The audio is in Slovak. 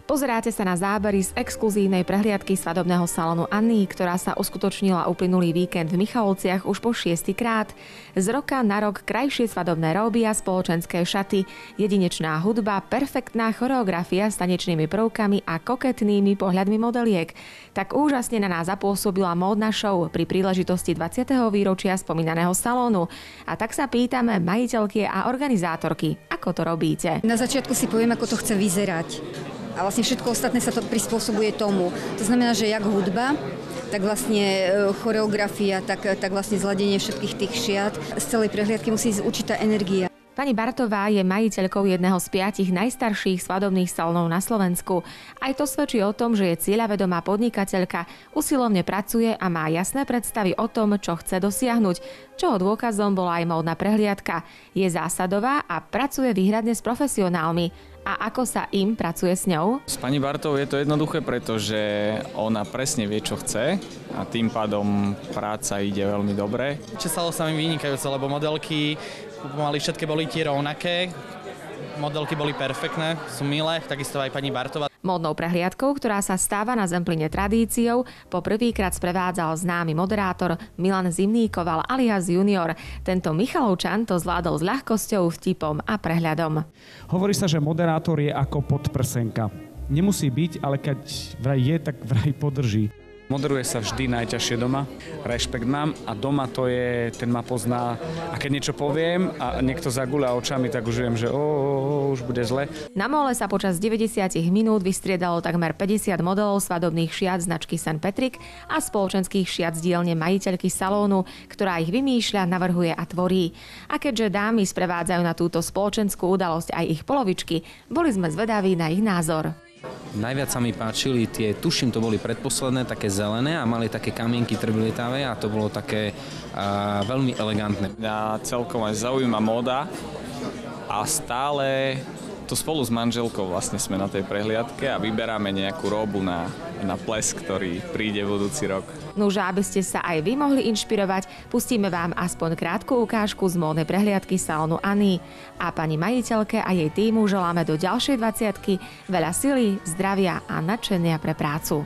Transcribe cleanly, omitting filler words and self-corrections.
Pozeráte sa na zábery z exkluzívnej prehliadky svadobného salónu Anny, ktorá sa uskutočnila uplynulý víkend v Michalovciach už po 6. krát. Z roka na rok krajšie svadobné róby a spoločenské šaty, jedinečná hudba, perfektná choreografia s tanečnými prvkami a koketnými pohľadmi modeliek. Tak úžasne na nás zapôsobila módna show pri príležitosti 20. výročia spomínaného salónu. A tak sa pýtame majiteľky a organizátorky, ako to robíte? Na začiatku si poviem, ako to chce vyzerať. A vlastne všetko ostatné sa to prispôsobuje tomu. To znamená, že jak hudba, tak vlastne choreografia, tak vlastne zladenie všetkých tých šiat. Z celej prehliadky musí ísť určitá energia. Pani Bartová je majiteľkou jedného z 5 najstarších svadobných salónov na Slovensku. Aj to svedčí o tom, že je cieľavedomá podnikateľka, usilovne pracuje a má jasné predstavy o tom, čo chce dosiahnuť. Čoho dôkazom bola aj módna prehliadka. Je zásadová a pracuje výhradne s profesionálmi. A ako sa im pracuje s ňou? S pani Bartovou je to jednoduché, pretože ona presne vie, čo chce a tým pádom práca ide veľmi dobre. Česalo sa mi vynikajúce, lebo modelky pomaly všetky boli tie rovnaké. Modelky boli perfektné, sú milé, takisto aj pani Bartová. Módnou prehliadkou, ktorá sa stáva na Zempline tradíciou, po prvýkrát sprevádzal známy moderátor Milan Zimníkoval alias Junior. Tento Michalovčan to zvládol s ľahkosťou, vtipom a prehľadom. Hovorí sa, že moderátor je ako podprsenka. Nemusí byť, ale keď vraj je, tak vraj podrží. Moderuje sa vždy najťažšie doma. Rešpekt mám a doma to je, ten ma pozná. A keď niečo poviem a niekto zaguľa očami, tak už viem, že už bude zle. Na mole sa počas 90 minút vystriedalo takmer 50 modelov svadobných šiat značky St. Patrick a spoločenských šiat z dielne majiteľky salónu, ktorá ich vymýšľa, navrhuje a tvorí. A keďže dámy sprevádzajú na túto spoločenskú udalosť aj ich polovičky, boli sme zvedaví na ich názor. Najviac sa mi páčili tie, tuším, to boli predposledné, také zelené a mali také kamienky trblietavé a to bolo také veľmi elegantné. Mňa celkom aj zaujíma móda a stále to spolu s manželkou vlastne sme na tej prehliadke a vyberáme nejakú róbu na ples, ktorý príde budúci rok. Nuže, aby ste sa aj vy mohli inšpirovať, pustíme vám aspoň krátku ukážku z módnej prehliadky salónu Anny. A pani majiteľke a jej tímu želáme do ďalšej 20-ky veľa sily, zdravia a nadšenia pre prácu.